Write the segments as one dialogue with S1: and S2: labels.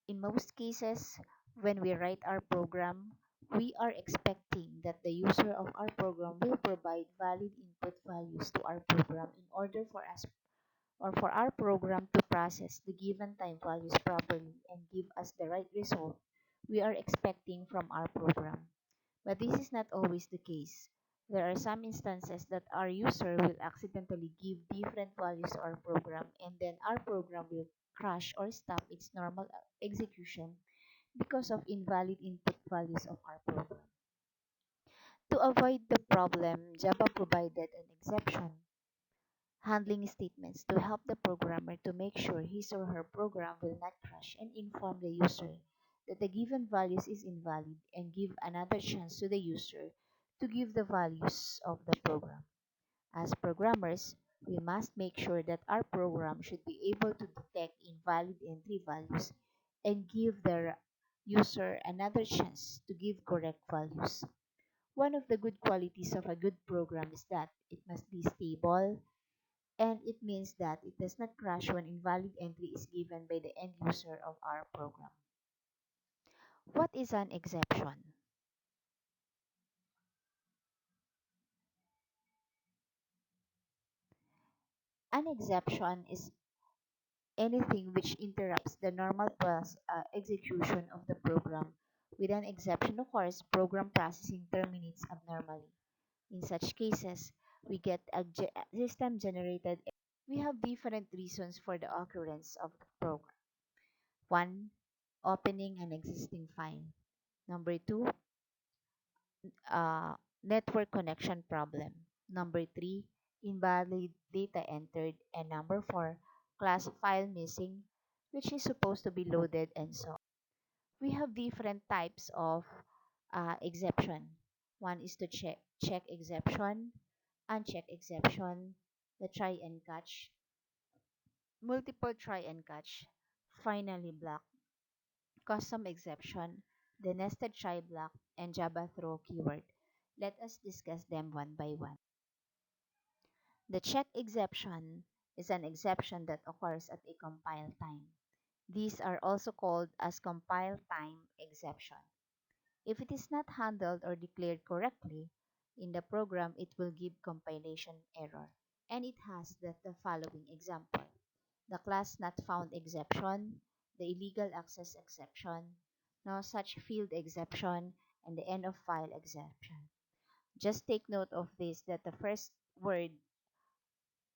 S1: In most cases, when we write our program, we are expecting that the user of our program will provide valid input values to our program in order for us or for our program to process the given time values properly and give us the right result we are expecting from our program. But this is not always the case. There are some instances that our user will accidentally give different values to our program, and then our program will crash or stop its normal execution because of invalid input values of our program. To avoid the problem, Java provided an exception handling statements to help the programmer to make sure his or her program will not crash and inform the user that the given values is invalid and give another chance to the user to give the values of the program. As programmers, we must make sure that our program should be able to detect invalid entry values and give the user another chance to give correct values. One of the good qualities of a good program is that it must be stable, and it means that it does not crash when invalid entry is given by the end user of our program. What is an exception? An exception is anything which interrupts the normal execution of the program. With an exception occurs, program processing terminates abnormally. In such cases, we get a system generated. We have different reasons for the occurrence of the program. One, opening an existing file. Number two, uh, network connection problem. Number three, invalid data entered. And number four, class file missing, which is supposed to be loaded and so on. We have different types of exception. One is to check exception, uncheck exception, the try and catch, multiple try and catch, finally block, custom exception, the nested try block, and Java throw keyword. Let us discuss them one by one. The check exception is an exception that occurs at a compile time. These are also called as compile time exception. If it is not handled or declared correctly in the program, it will give compilation error. And it has the following example: the class not found exception, the illegal access exception, no such field exception, and the end of file exception. Just take note of this, that the first word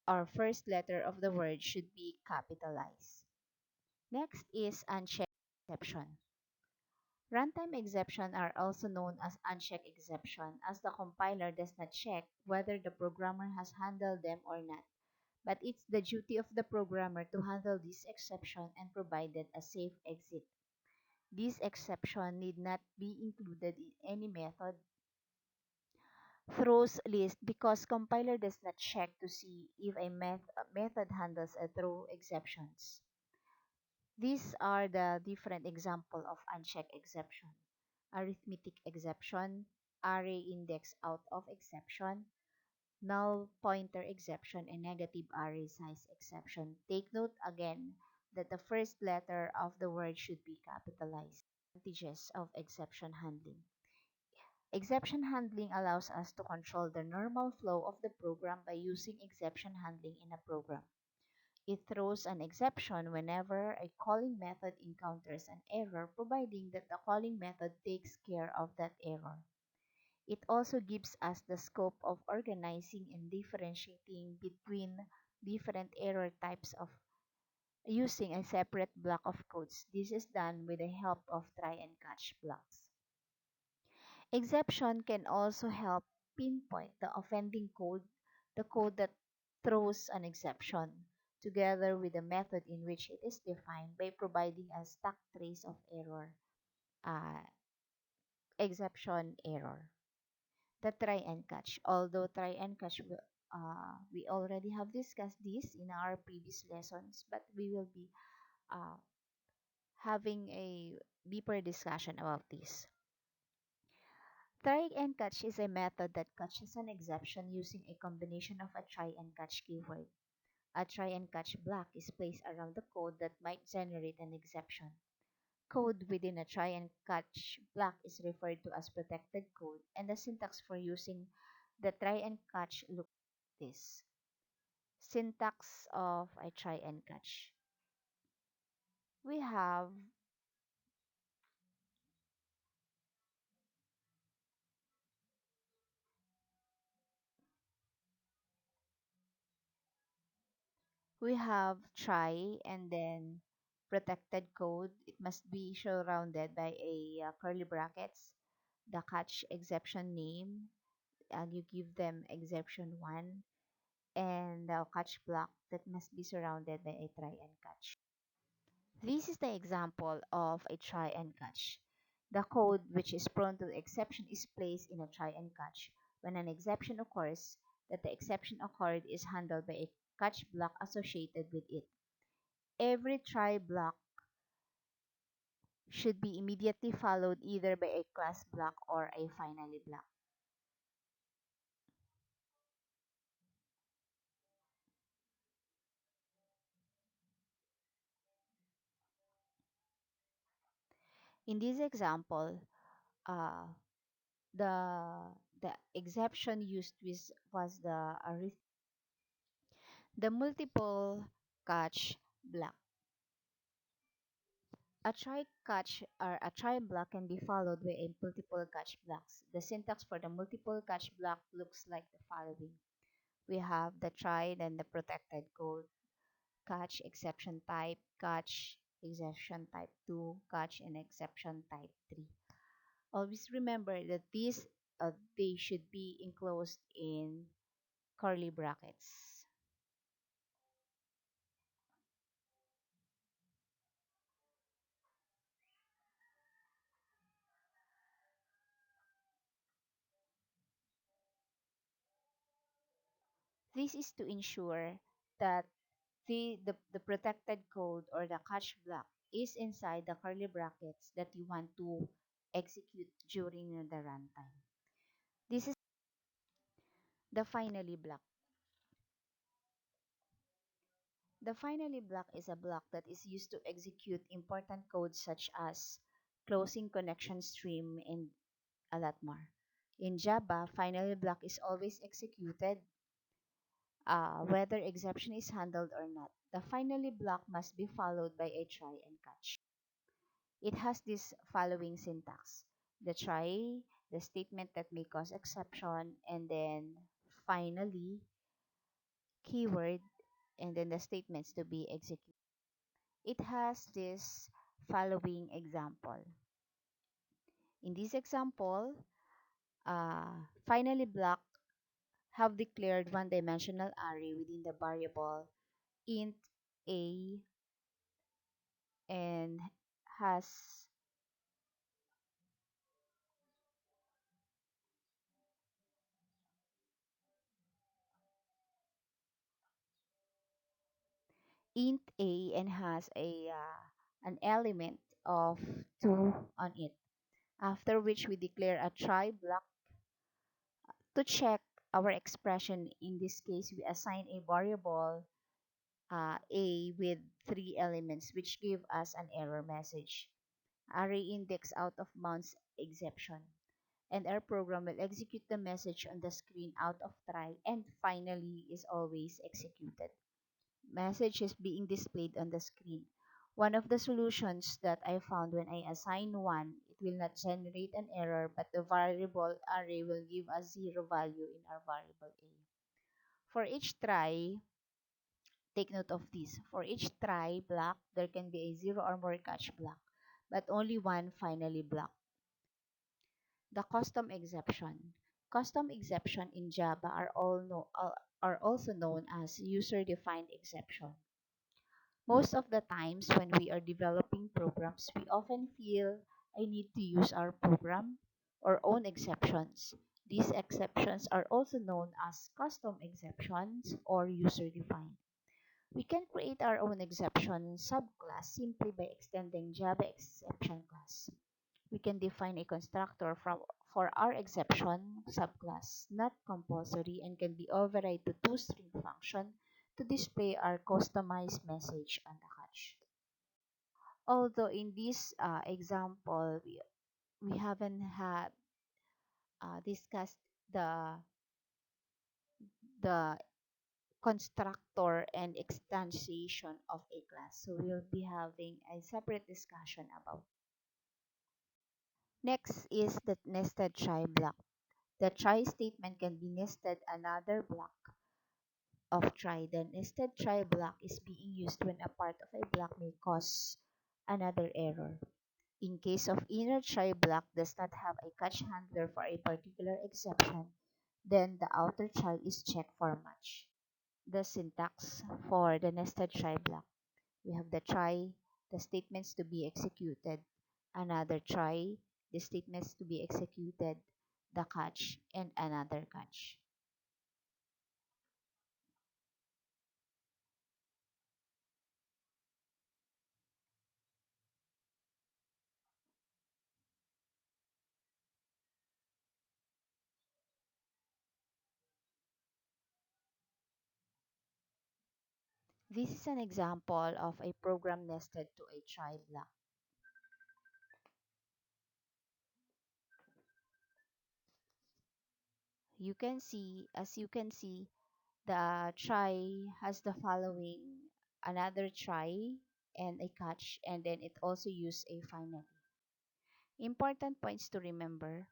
S1: or first letter of the word should be capitalized. Next is unchecked exception. Runtime exception are also known as unchecked exception, as the compiler does not check whether the programmer has handled them or not. But it's the duty of the programmer to handle this exception and provided a safe exit. This exception need not be included in any method throws list because compiler does not check to see if a method handles a throw exceptions. These are the different example of unchecked exception: arithmetic exception, array index out of exception, null pointer exception, and negative array size exception. Take note again that the first letter of the word should be capitalized. Advantages of exception handling. Exception handling allows us to control the normal flow of the program by using exception handling in a program. It throws an exception whenever a calling method encounters an error, providing that the calling method takes care of that error. It also gives us the scope of organizing and differentiating between different error types of using a separate block of codes. This is done with the help of try and catch blocks. Exception can also help pinpoint the offending code, the code that throws an exception, together with the method in which it is defined by providing a stack trace of error, uh, exception error. The try and catch. Although try and catch, we already have discussed this in our previous lessons, but we will be uh, having a deeper discussion about this. Try and catch is a method that catches an exception using a combination of a try and catch keyword. A try and catch block is placed around the code that might generate an exception. Code within a try and catch block is referred to as protected code, and the syntax for using the try and catch look like this. Syntax of a try and catch. We have we have try and then protected code. It must be surrounded by a curly brackets, the catch exception name, and you give them exception 1, and the catch block that must be surrounded by a try and catch. This is the example of a try and catch. The code, which is prone to exception, is placed in a try and catch. When an exception occurs, that the exception occurred is handled by a catch block associated with it. Every try block should be immediately followed either by a class block or a finally block. In this example, uh, the exception used was the multiple catch block. A try catch or a try block can be followed by a multiple catch blocks. The syntax for the multiple catch block looks like the following. We have the try, then the protected code, catch exception type, catch exception type 2, catch and exception type 3. Always remember that these they should be enclosed in curly brackets. This is to ensure that the protected code or the catch block is inside the curly brackets that you want to execute during the runtime. This is the finally block. The finally block is a block that is used to execute important codes such as closing connection stream and a lot more. In Java, finally block is always executed whether exception is handled or not. The finally block must be followed by a try and catch. It has this following syntax. The try, the statement that may cause exception, and then finally keyword, and then the statements to be executed. It has this following example. In this example, finally block have declared one-dimensional array within the variable int a and has int a and has an element of 2 on it. After which we declare a try block to check our expression. In this case, we assign a variable a with 3 elements, which give us an error message. Array index out of bounds exception. And our program will execute the message on the screen out of try and finally is always executed. Message is being displayed on the screen. One of the solutions that I found when I assign one, it will not generate an error, but the variable array will give us 0 value in our variable a. For each try, take note of this. For each try block, there can be a 0 or more catch block, but only one finally block. The custom exception. Custom exception in Java are also known as user-defined exception. Most of the times when we are developing programs, we often feel I need to use our program or own exceptions. These exceptions are also known as custom exceptions or user-defined. We can create our own exception subclass simply by extending Java exception class. We can define a constructor for our exception subclass, not compulsory, and can be override to toString function to display our customized message on the catch. Although in this example, we haven't had discussed the the constructor and instantiation of a class. So we'll be having a separate discussion about. Next is the nested try block. The try statement can be nested another block of try. The nested try block is being used when a part of a block may cause another error. In case of inner try block does not have a catch handler for a particular exception, then the outer try is checked for match. The syntax for the nested try block. We have the try, the statements to be executed, another try, the statements to be executed, the catch, and another catch. This is an example of a program nested to a try block. As you can see, the try has the following another try and a catch, and then it also use a finally. Important points to remember.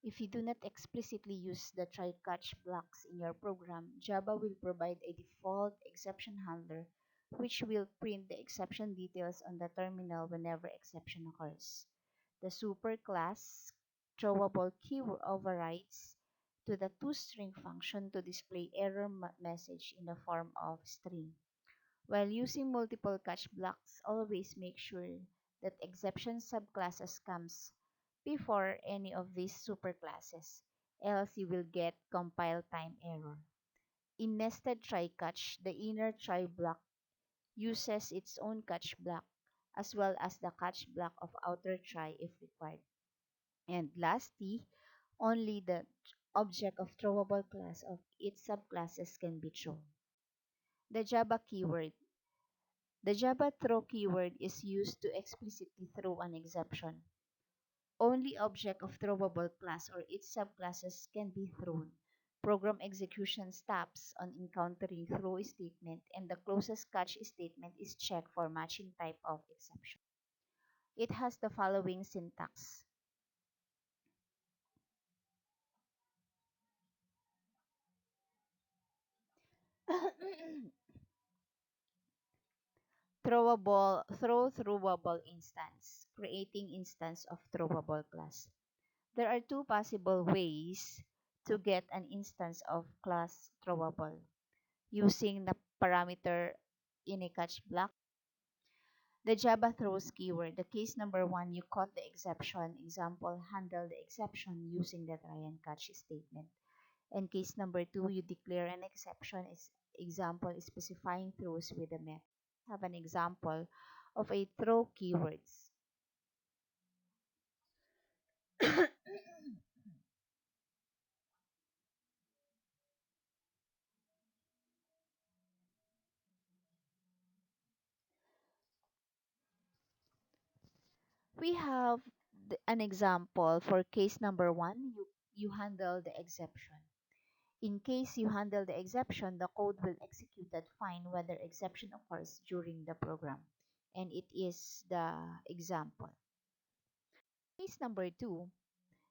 S1: If you do not explicitly use the try catch blocks in your program, Java will provide a default exception handler which will print the exception details on the terminal whenever exception occurs. The superclass throwable key overrides to the toString function to display error message in the form of string. While using multiple catch blocks, always make sure that exception subclasses comes before any of these superclasses, else you will get compile time error. In nested try catch, the inner try block uses its own catch block as well as the catch block of outer try if required. And lastly, only the object of throwable class of its subclasses can be thrown. The Java keyword. The Java throw keyword is used to explicitly throw an exception. Only object of throwable class or its subclasses can be thrown. Program execution stops on encountering throw statement and the closest catch statement is checked for matching type of exception. It has the following syntax. Throwable instance, creating instance of throwable class. There are two possible ways to get an instance of class throwable using the parameter in a catch block. The Java throws keyword. The case number one, you caught the exception. Example, handle the exception using the try and catch statement. And case number two, you declare an exception. Is example is specifying throws with a method. Have an example of a throw keywords. We have an example for case number one. You handle the exception. In case you handle the exception, the code will execute that fine whether exception occurs during the program. And it is the example. Case number two,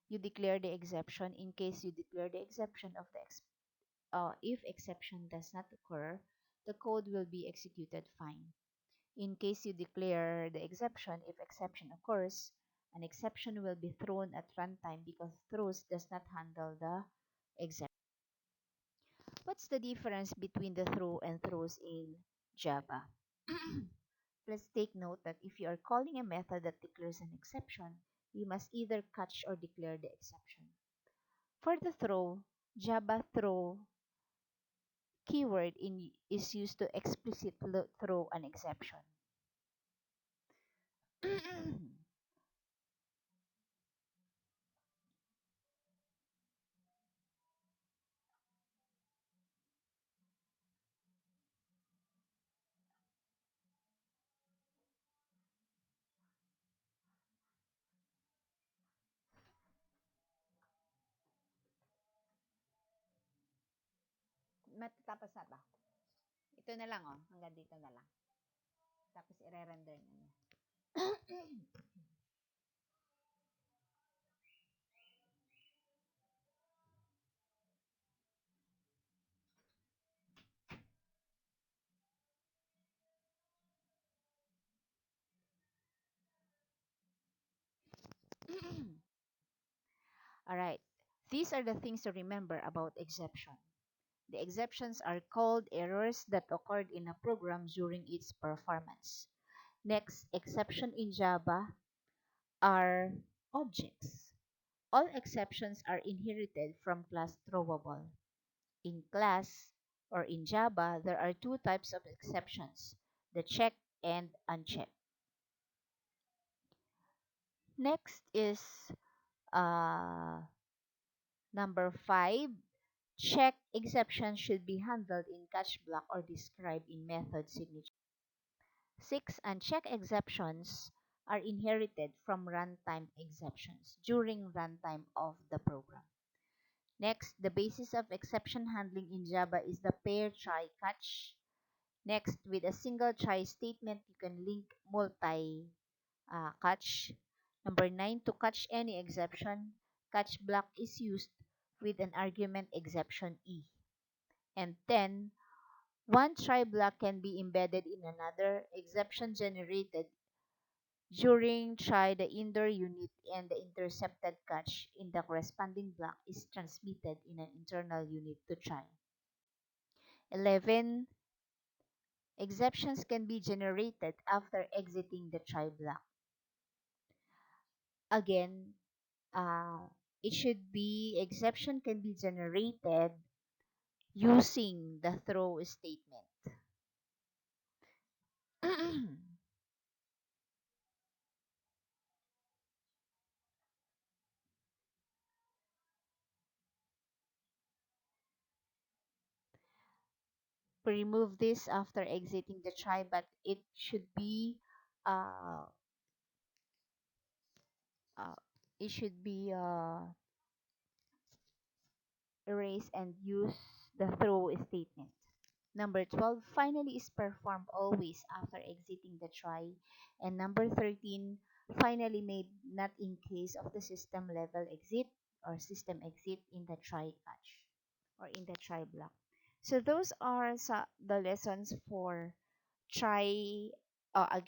S1: you declare the exception. In case you declare the exception of the if exception does not occur, the code will be executed fine. In case you declare the exception, if exception occurs, an exception will be thrown at runtime because throws does not handle the exception. What's the difference between the throw and throws in Java? Let's take note that if you are calling a method that declares an exception, you must either catch or declare the exception. For the throw, Java throw keyword is used to explicitly throw an exception.
S2: matatapos na ba? Ito na lang, oh. Hanggang dito na lang. Tapos, i-render na niya.
S1: All right. These are the things to remember about exception. The exceptions are called errors that occurred in a program during its performance. Next, exception in Java are objects. All exceptions are inherited from class throwable. In class or in Java, there are two types of exceptions, the checked and unchecked. Next is uh, number 5. Check exceptions should be handled in catch block or described in method signature. 6. Unchecked exceptions are inherited from runtime exceptions during runtime of the program. Next, the basis of exception handling in Java is the pair try catch. Next, with a single try statement, you can link multi catch. Number 9, to catch any exception, catch block is used with an argument exception E. And 10, one try block can be embedded in another exception generated during try the indoor unit, and the intercepted catch in the corresponding block is transmitted in an internal unit to try. 11, exceptions can be generated after exiting the try block. Again, uh, it should be exception can be generated using the throw statement. Remove this after exiting the try, but it should be uh, uh, it should be erase and use the throw statement. Number 12, finally is performed always after exiting the try. And number 13, finally made not in case of the system level exit or system exit in the try catch or in the try block. So those are the lessons for try again.